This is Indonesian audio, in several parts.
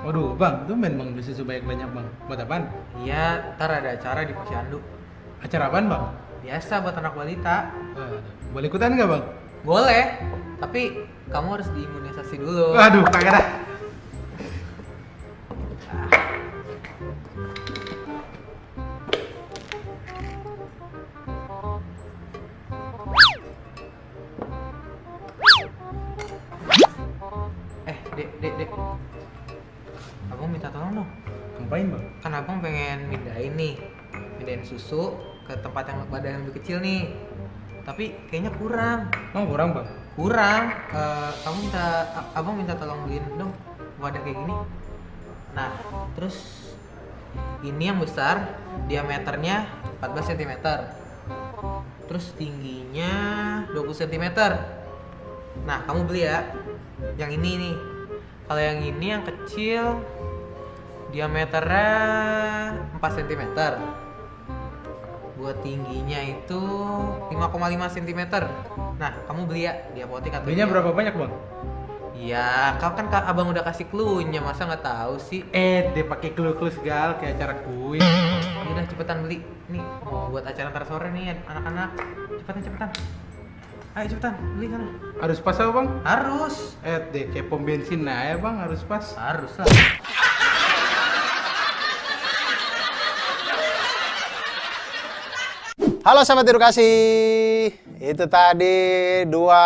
Waduh, Bang, itu main Bang beli susu banyak-banyak, Bang. Buat apaan? Iya, ntar ada acara di Posyandu. Acara apaan, Bang? Biasa buat anak balita. Boleh ikutan nggak, Bang? Boleh, tapi kamu harus diimunisasi dulu. Waduh, kagak dah. Dek. Abang minta tolong dong. Ngapain, Bang? Kan abang pengen mindahin susu ke tempat yang badan yang lebih kecil nih. Tapi kayaknya kurang. Oh, kurang, Bang. Kurang. Abang minta tolong beliin dong wadah kayak gini. Nah, terus ini yang besar, diameternya 14 cm. Terus tingginya 20 cm. Nah, kamu beli ya yang ini nih. Kalau yang ini yang kecil diameternya 4 cm. Buat tingginya itu 5,5 cm. Nah, kamu beli ya di apotek atau Belinya berapa banyak, Bang? Ya, kau kan abang udah kasih clue-nya, masa nggak tahu sih? Dia pakai clue-clue segala kayak acara kuis. Udah cepetan beli. Nih, mau buat acara ntar sore nih anak-anak. Cepetan. Ayo cepetan, beli sana. Harus pas apa, Bang? Harus. Deh kayak pom bensin ya, Bang, harus pas. Harus lah. Halo sahabat edukasi, itu tadi dua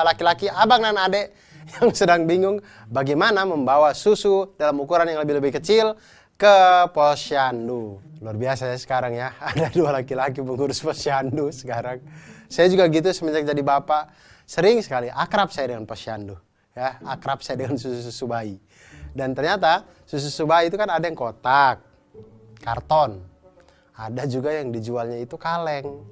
laki-laki abang dan adek yang sedang bingung bagaimana membawa susu dalam ukuran yang lebih-lebih kecil ke Posyandu. Luar biasa ya sekarang ya, ada dua laki-laki pengurus Posyandu sekarang. Saya juga gitu semenjak jadi bapak, sering sekali akrab saya dengan Posyandu. Ya, akrab saya dengan susu-susu bayi. Dan ternyata susu-susu bayi itu kan ada yang kotak, karton. Ada juga yang dijualnya itu kaleng.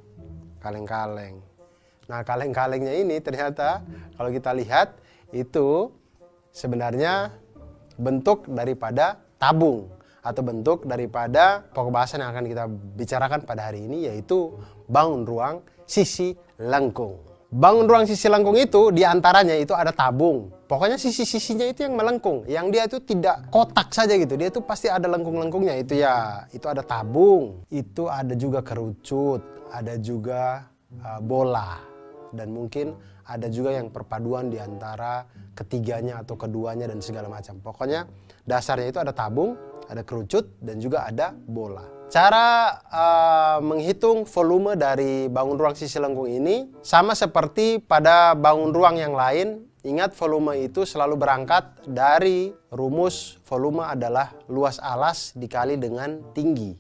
Nah, kaleng-kalengnya ini ternyata kalau kita lihat itu sebenarnya bentuk daripada tabung atau bentuk daripada pokok bahasan yang akan kita bicarakan pada hari ini, yaitu bangun ruang sisi lengkung. Bangun ruang sisi lengkung itu diantaranya itu ada tabung. Pokoknya sisi-sisinya itu yang melengkung. Yang dia itu tidak kotak saja gitu. Dia itu pasti ada lengkung-lengkungnya. Itu ya, itu ada tabung. Itu ada juga kerucut. Ada juga bola. Dan mungkin ada juga yang perpaduan di antara ketiganya atau keduanya dan segala macam. Pokoknya dasarnya itu ada tabung, ada kerucut, dan juga ada bola. Cara menghitung volume dari bangun ruang sisi lengkung ini sama seperti pada bangun ruang yang lain. Ingat, volume itu selalu berangkat dari rumus volume adalah luas alas dikali dengan tinggi.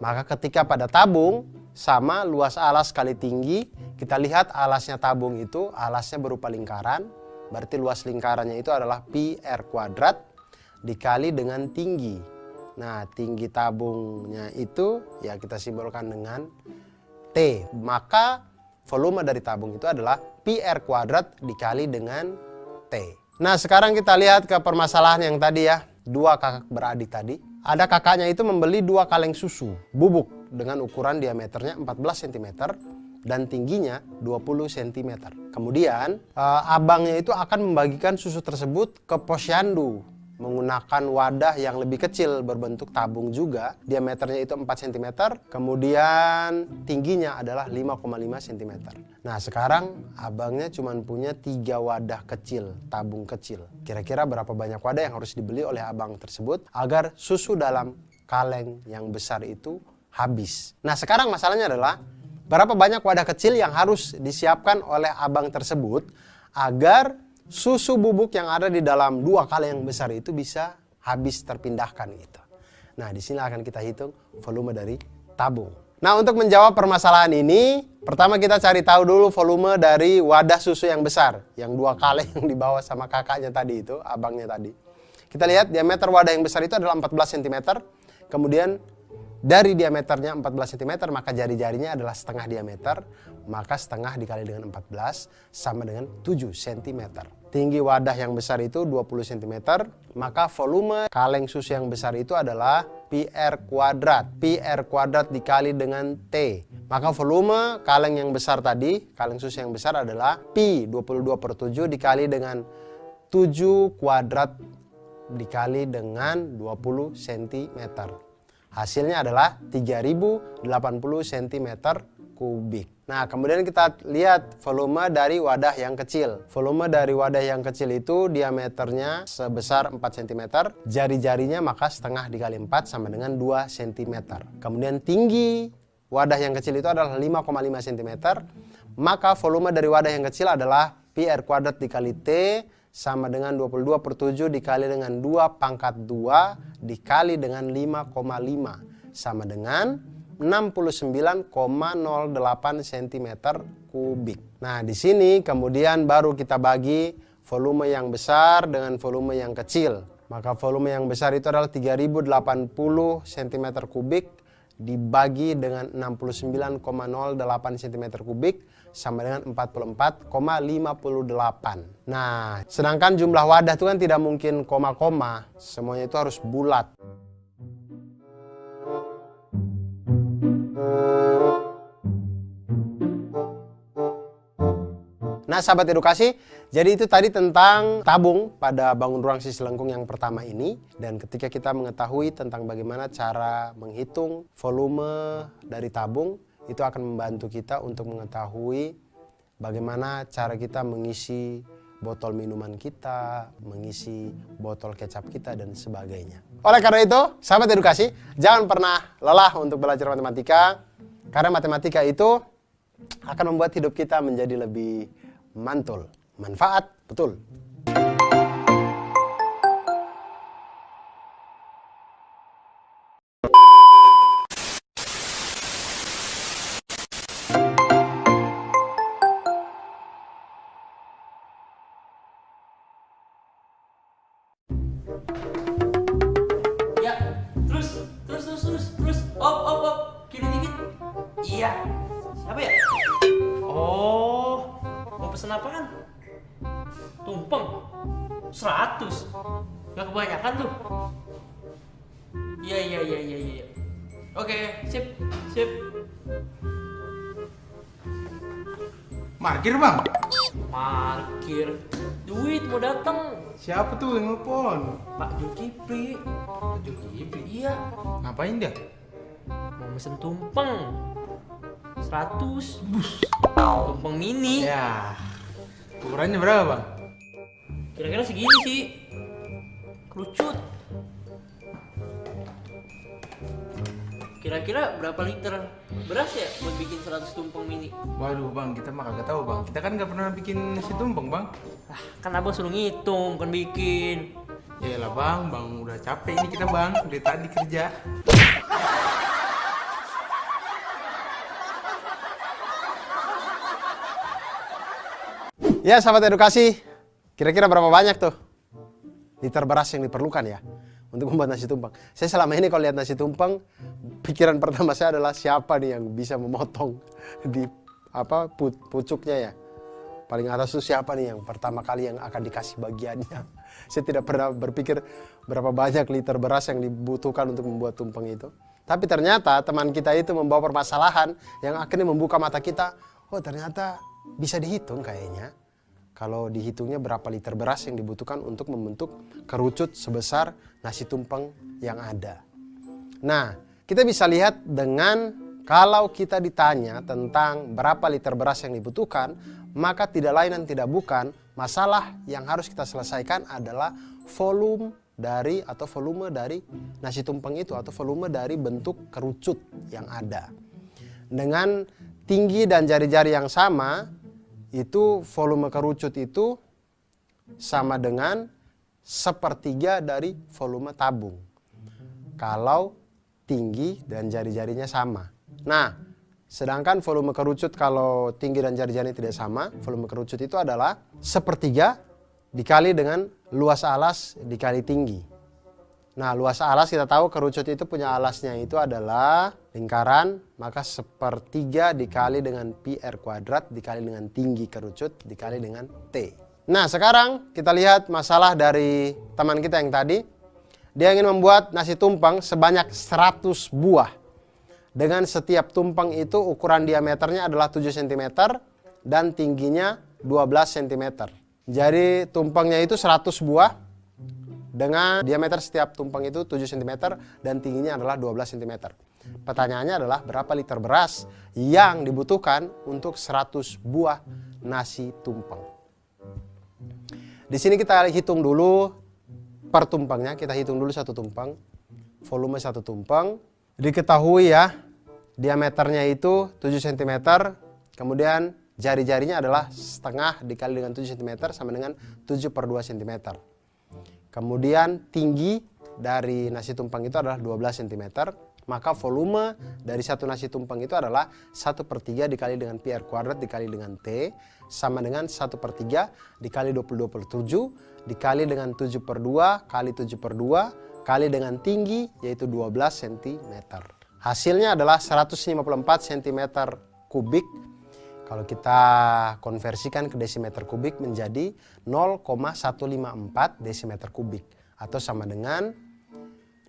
Maka ketika pada tabung sama luas alas kali tinggi, kita lihat alasnya tabung itu alasnya berupa lingkaran. Berarti luas lingkarannya itu adalah pi r kuadrat dikali dengan tinggi. Nah, tinggi tabungnya itu ya kita simbolkan dengan T. Maka volume dari tabung itu adalah pi r kuadrat dikali dengan T. Nah, sekarang kita lihat ke permasalahan yang tadi ya. Dua kakak beradik tadi. Ada kakaknya itu membeli dua kaleng susu bubuk dengan ukuran diameternya 14 cm dan tingginya 20 cm. Kemudian abangnya itu akan membagikan susu tersebut ke Posyandu menggunakan wadah yang lebih kecil berbentuk tabung juga, diameternya itu 4 cm, kemudian tingginya adalah 5,5 cm. Nah, sekarang abangnya cuma punya 3 wadah kecil, tabung kecil. Kira-kira berapa banyak wadah yang harus dibeli oleh abang tersebut agar susu dalam kaleng yang besar itu habis? Nah, sekarang masalahnya adalah berapa banyak wadah kecil yang harus disiapkan oleh abang tersebut agar susu bubuk yang ada di dalam dua kaleng yang besar itu bisa habis terpindahkan gitu. Nah, di sini akan kita hitung volume dari tabung. Nah, untuk menjawab permasalahan ini, pertama kita cari tahu dulu volume dari wadah susu yang besar, yang dua kaleng yang dibawa sama kakaknya tadi itu, abangnya tadi. Kita lihat diameter wadah yang besar itu adalah 14 cm. Kemudian dari diameternya 14 cm, maka jari-jarinya adalah setengah diameter, maka setengah dikali dengan 14 sama dengan 7 cm. Tinggi wadah yang besar itu 20 cm, maka volume kaleng susu yang besar itu adalah pi R kuadrat. Pi R kuadrat dikali dengan T. Maka volume kaleng yang besar tadi, kaleng susu yang besar adalah pi 22/7 dikali dengan 7 kuadrat dikali dengan 20 cm. Hasilnya adalah 3080 cm kubik. Nah, kemudian kita lihat volume dari wadah yang kecil. Volume dari wadah yang kecil itu diameternya sebesar 4 cm. Jari-jarinya maka setengah dikali 4 sama dengan 2 cm. Kemudian tinggi wadah yang kecil itu adalah 5,5 cm. Maka volume dari wadah yang kecil adalah pi R kuadrat dikali T sama dengan 22/7 dikali dengan 2 pangkat 2 dikali dengan 5,5 sama dengan 69,08 cm kubik. Nah, di sini kemudian baru kita bagi volume yang besar dengan volume yang kecil. Maka volume yang besar itu adalah 3080 cm kubik dibagi dengan 69,08 cm kubik sama dengan 44,58. Nah, sedangkan jumlah wadah itu kan tidak mungkin koma-koma, semuanya itu harus bulat. Nah, sahabat edukasi, jadi itu tadi tentang tabung pada bangun ruang sisi lengkung yang pertama ini. Dan ketika kita mengetahui tentang bagaimana cara menghitung volume dari tabung, itu akan membantu kita untuk mengetahui bagaimana cara kita mengisi botol minuman kita, mengisi botol kecap kita, dan sebagainya. Oleh karena itu, sahabat edukasi, jangan pernah lelah untuk belajar matematika, karena matematika itu akan membuat hidup kita menjadi lebih mantul, manfaat, betul. Ya, terus. Op. Kiri dikit. Iya. Siapa ya? Oh, mau pesen apaan? Tumpeng 100. Gak kebanyakan tuh. Iya. Oke, sip. Markir bang. Parkir. Duit mau datang. Siapa tuh yang nelfon? Pak Zulkifli. Iya, Ngapain dia? mau mesen tumpeng 100. Tumpeng mini. Ya, ukurannya berapa bang? Kira-kira segini sih. Kerucut. Kira-kira berapa liter beras ya buat bikin 100 tumpeng mini? Waduh bang, kita mah kagak tahu bang. Kita kan nggak pernah bikin nasi tumpeng bang. Ah, kan abang suruh ngitung, bukan bikin. Yalah bang, udah capek ini kita bang, dari tadi kerja. Ya, sahabat edukasi, kira-kira berapa banyak tuh liter beras yang diperlukan ya untuk membuat nasi tumpeng? Saya selama ini kalau lihat nasi tumpeng, pikiran pertama saya adalah siapa nih yang bisa memotong di pucuknya ya. Paling atas itu siapa nih yang pertama kali yang akan dikasih bagiannya. Saya tidak pernah berpikir berapa banyak liter beras yang dibutuhkan untuk membuat tumpeng itu. Tapi ternyata teman kita itu membawa permasalahan yang akhirnya membuka mata kita. Oh, ternyata bisa dihitung kayaknya. Kalau dihitungnya berapa liter beras yang dibutuhkan untuk membentuk kerucut sebesar nasi tumpeng yang ada. Nah, kita bisa lihat dengan kalau kita ditanya tentang berapa liter beras yang dibutuhkan, maka tidak lain dan tidak bukan masalah yang harus kita selesaikan adalah volume dari nasi tumpeng itu atau volume dari bentuk kerucut yang ada. Dengan tinggi dan jari-jari yang sama, itu volume kerucut itu sama dengan 1/3 dari volume tabung. Kalau tinggi dan jari-jarinya sama. Nah, sedangkan volume kerucut kalau tinggi dan jari-jarinya tidak sama, volume kerucut itu adalah 1/3 dikali dengan luas alas dikali tinggi. Nah, luas alas kita tahu kerucut itu punya alasnya itu adalah lingkaran, maka 1/3 dikali dengan pi R kuadrat dikali dengan tinggi kerucut dikali dengan T. Nah, sekarang kita lihat masalah dari teman kita yang tadi. dia ingin membuat nasi tumpeng sebanyak 100 buah. Dengan setiap tumpeng itu ukuran diameternya adalah 7 cm dan tingginya 12 cm. Jadi tumpengnya itu 100 buah dengan diameter setiap tumpeng itu 7 cm dan tingginya adalah 12 cm. Pertanyaannya adalah berapa liter beras yang dibutuhkan untuk 100 buah nasi tumpeng. Di sini kita hitung dulu per tumpengnya, kita hitung dulu satu tumpeng, volume satu tumpeng. Diketahui ya, diameternya itu 7 cm, kemudian jari-jarinya adalah setengah dikali dengan 7 cm sama dengan 7/2 cm. Kemudian tinggi dari nasi tumpeng itu adalah 12 cm, maka volume dari satu nasi tumpeng itu adalah 1/3 dikali dengan pi r kuadrat dikali dengan T sama dengan 1/3 dikali 20/27 dikali dengan 7/2 kali 7/2 kali dengan tinggi yaitu 12 cm. Hasilnya adalah 154 cm kubik. Kalau kita konversikan ke desimeter kubik menjadi 0,154 desimeter kubik atau sama dengan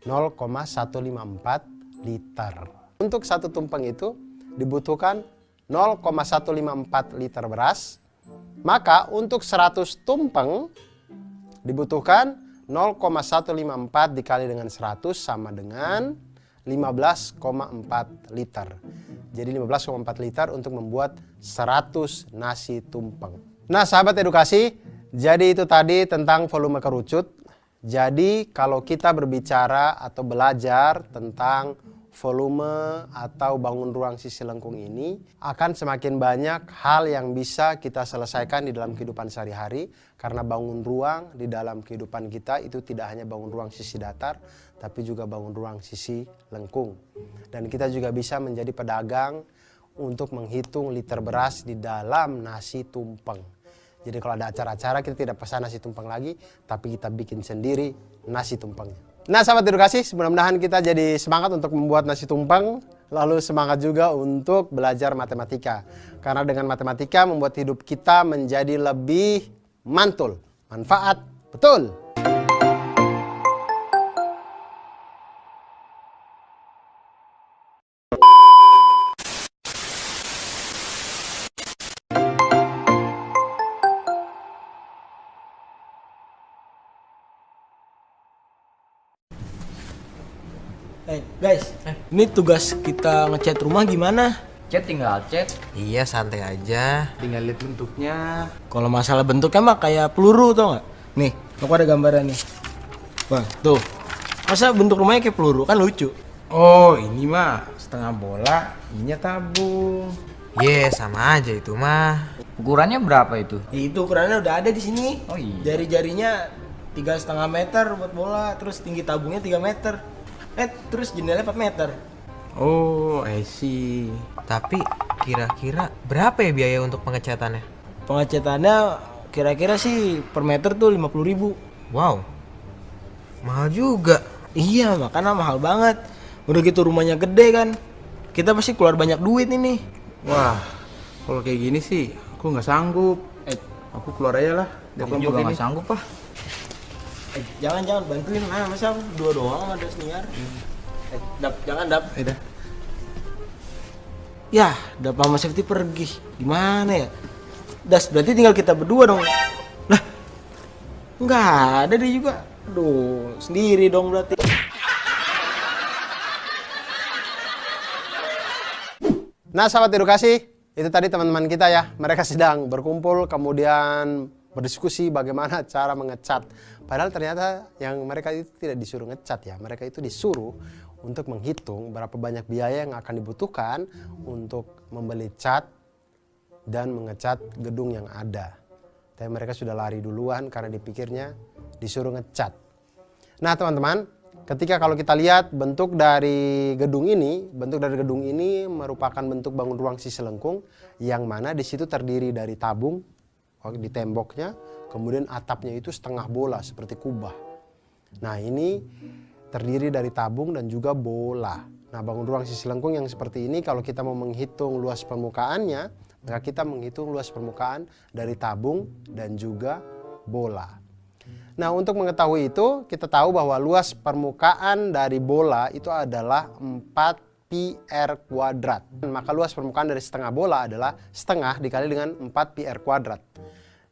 0,154 liter. Untuk satu tumpeng itu dibutuhkan 0,154 liter beras, maka untuk 100 tumpeng dibutuhkan 0,154 dikali dengan 100 sama dengan 15,4 liter. Jadi 15,4 liter untuk membuat 100 nasi tumpeng. Nah sahabat edukasi, jadi itu tadi tentang volume kerucut. Jadi kalau kita berbicara atau belajar tentang volume atau bangun ruang sisi lengkung ini, akan semakin banyak hal yang bisa kita selesaikan di dalam kehidupan sehari-hari. Karena bangun ruang di dalam kehidupan kita itu tidak hanya bangun ruang sisi datar, tapi juga bangun ruang sisi lengkung. Dan kita juga bisa menjadi pedagang untuk menghitung liter beras di dalam nasi tumpeng. Jadi kalau ada acara-acara kita tidak pesan nasi tumpeng lagi, tapi kita bikin sendiri nasi tumpengnya. Nah sahabat edukasi, mudah-mudahan kita jadi semangat untuk membuat nasi tumpeng, lalu semangat juga untuk belajar matematika. Karena dengan matematika membuat hidup kita menjadi lebih mantul, manfaat, betul. Guys, ini tugas kita ngecat rumah gimana? Chat tinggal chat. Iya santai aja. Tinggal lihat bentuknya. Kalau masalah bentuknya mah kayak peluru tau nggak? Nih, aku ada gambaran nih. Wah, tuh. Masa bentuk rumahnya kayak peluru kan lucu. Oh ini mah setengah bola, ininya tabung. Sama aja itu mah. Ukurannya berapa itu? Itu ukurannya udah ada di sini. Oh iya. Jari-jarinya 3,5 meter buat bola, terus tinggi tabungnya 3 meter. Terus jendelanya 4 meter. Oh I see. Tapi kira-kira berapa ya biaya untuk pengecatannya? Pengecatannya kira-kira sih per meter tuh 50.000. Wow, mahal juga. Iya, makanya mahal banget. Udah gitu rumahnya gede kan. Kita pasti keluar banyak duit ini. Wah kalau kayak gini sih aku nggak sanggup. Aku keluar aja lah. Aku juga nggak sanggup ah. Jangan bantuin, masa aku dua doang ada senior. Jangan dap. Ya, Dap sama Safety pergi. Gimana ya? Das, berarti tinggal kita berdua dong. Lah, nggak ada dia juga. Aduh, sendiri dong berarti. Nah sahabat edukasi, itu tadi teman-teman kita ya. Mereka sedang berkumpul kemudian berdiskusi bagaimana cara mengecat. Padahal ternyata yang mereka itu tidak disuruh ngecat ya. Mereka itu disuruh untuk menghitung berapa banyak biaya yang akan dibutuhkan untuk membeli cat dan mengecat gedung yang ada. Tapi mereka sudah lari duluan karena dipikirnya disuruh ngecat. Nah teman-teman, ketika kalau kita lihat bentuk dari gedung ini merupakan bentuk bangun ruang sisi lengkung yang mana di situ terdiri dari tabung di temboknya, kemudian atapnya itu setengah bola seperti kubah. Nah ini terdiri dari tabung dan juga bola. Nah bangun ruang sisi lengkung yang seperti ini kalau kita mau menghitung luas permukaannya, maka kita menghitung luas permukaan dari tabung dan juga bola. Nah, untuk mengetahui itu, kita tahu bahwa luas permukaan dari bola itu adalah 4 pi r kuadrat. Maka luas permukaan dari setengah bola adalah setengah dikali dengan 4 pi r kuadrat.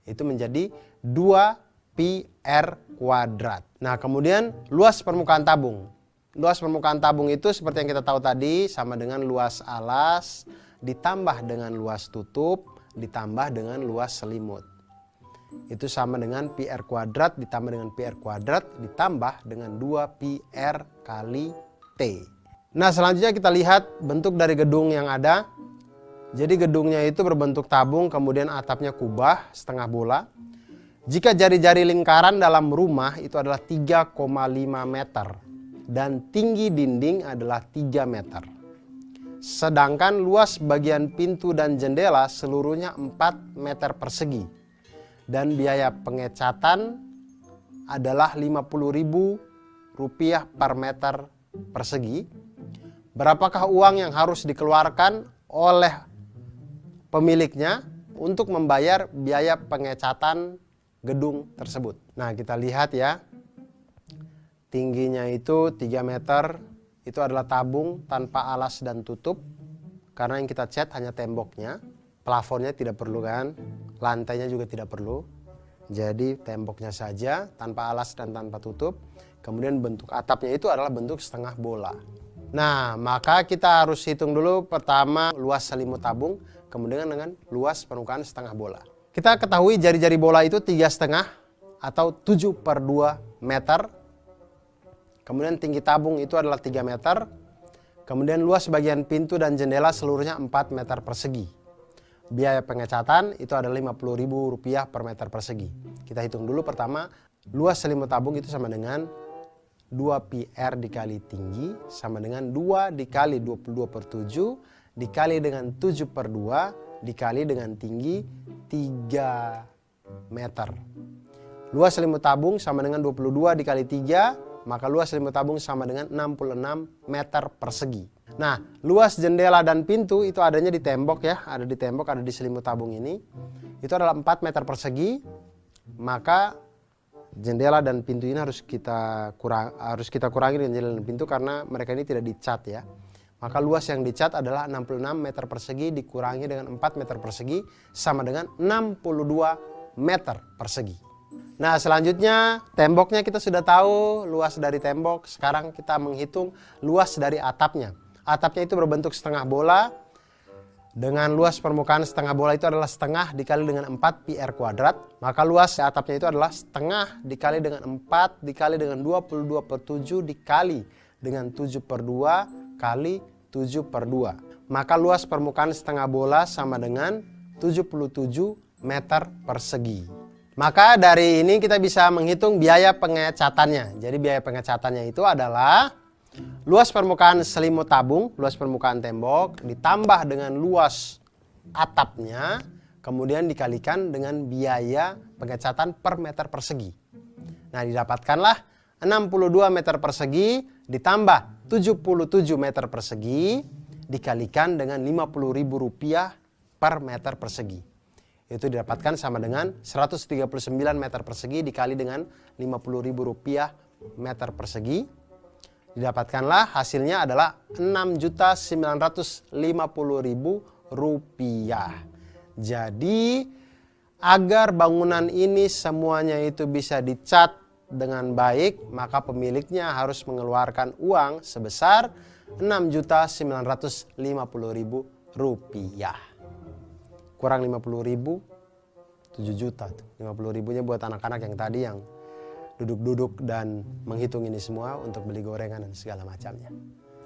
Itu menjadi 2 pi r kuadrat. Nah, kemudian luas permukaan tabung. Luas permukaan tabung itu seperti yang kita tahu tadi sama dengan luas alas ditambah dengan luas tutup ditambah dengan luas selimut. Itu sama dengan pi r kuadrat ditambah dengan pi r kuadrat ditambah dengan 2 pi r kali T. Nah, selanjutnya kita lihat bentuk dari gedung yang ada. Jadi gedungnya itu berbentuk tabung, kemudian atapnya kubah setengah bola. Jika jari-jari lingkaran dalam rumah itu adalah 3,5 meter dan tinggi dinding adalah 3 meter. Sedangkan luas bagian pintu dan jendela seluruhnya 4 meter persegi. Dan biaya pengecatan adalah Rp50.000 per meter persegi. Berapakah uang yang harus dikeluarkan oleh pemiliknya untuk membayar biaya pengecatan gedung tersebut? Nah, kita lihat ya. Tingginya itu 3 meter, itu adalah tabung tanpa alas dan tutup. Karena yang kita cat hanya temboknya. Plafonnya tidak perlu kan, lantainya juga tidak perlu. Jadi temboknya saja tanpa alas dan tanpa tutup. Kemudian bentuk atapnya itu adalah bentuk setengah bola. Nah, maka kita harus hitung dulu pertama luas selimut tabung, kemudian dengan luas permukaan setengah bola. Kita ketahui jari-jari bola itu 3,5 atau 7/2 meter. Kemudian tinggi tabung itu adalah 3 meter. Kemudian luas bagian pintu dan jendela seluruhnya 4 meter persegi. Biaya pengecatan itu adalah Rp50.000 per meter persegi. Kita hitung dulu pertama, luas selimut tabung itu sama dengan 2 pi r dikali tinggi sama dengan 2 dikali 22/7 dikali dengan 7/2 dikali dengan tinggi 3 meter. Luas selimut tabung sama dengan 22 dikali 3, maka luas selimut tabung sama dengan 66 meter persegi. Nah, luas jendela dan pintu itu adanya di tembok ya, ada di tembok, ada di selimut tabung ini. Itu adalah 4 meter persegi, maka jendela dan pintu ini harus kita kurangi dengan jendela dan pintu karena mereka ini tidak dicat ya. Maka luas yang dicat adalah 66 meter persegi dikurangi dengan 4 meter persegi sama dengan 62 meter persegi. Nah, selanjutnya temboknya kita sudah tahu luas dari tembok. Sekarang kita menghitung luas dari atapnya. Atapnya itu berbentuk setengah bola. Dengan luas permukaan setengah bola itu adalah setengah dikali dengan 4 pi r kuadrat. Maka luas atapnya itu adalah setengah dikali dengan 4 dikali dengan 22/7 dikali dengan 7/2 kali 7/2. Maka luas permukaan setengah bola sama dengan 77 meter persegi. Maka dari ini kita bisa menghitung biaya pengecatannya. Jadi biaya pengecatannya itu adalah luas permukaan selimut tabung, luas permukaan tembok, ditambah dengan luas atapnya, kemudian dikalikan dengan biaya pengecatan per meter persegi. Nah, didapatkanlah 62 meter persegi ditambah 77 meter persegi dikalikan dengan Rp50.000 per meter persegi. Itu didapatkan sama dengan 139 meter persegi dikali dengan Rp50.000 meter persegi. Didapatkanlah hasilnya adalah Rp6.950.000. Jadi agar bangunan ini semuanya itu bisa dicat dengan baik, maka pemiliknya harus mengeluarkan uang sebesar Rp6.950.000. Kurang 50.000, 7 juta tuh. 50.000-nya buat anak-anak yang tadi yang duduk-duduk dan menghitung ini semua untuk beli gorengan dan segala macamnya.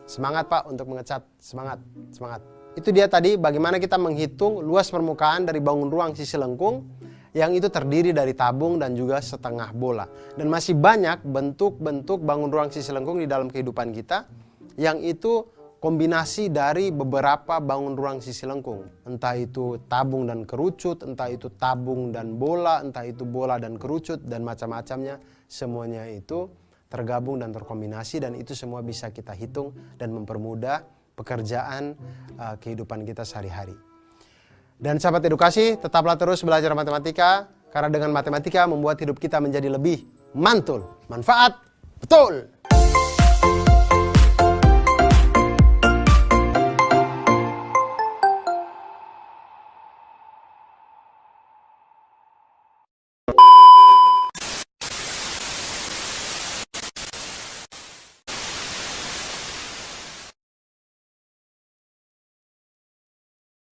Semangat Pak untuk mengecat, semangat, semangat. Itu dia tadi bagaimana kita menghitung luas permukaan dari bangun ruang sisi lengkung yang itu terdiri dari tabung dan juga setengah bola. Dan masih banyak bentuk-bentuk bangun ruang sisi lengkung di dalam kehidupan kita yang itu kombinasi dari beberapa bangun ruang sisi lengkung. Entah itu tabung dan kerucut, entah itu tabung dan bola, entah itu bola dan kerucut dan macam-macamnya. Semuanya itu tergabung dan terkombinasi dan itu semua bisa kita hitung dan mempermudah pekerjaan kehidupan kita sehari-hari. Dan sahabat edukasi, tetaplah terus belajar matematika Karena dengan matematika membuat hidup kita menjadi lebih mantul. Manfaat, betul.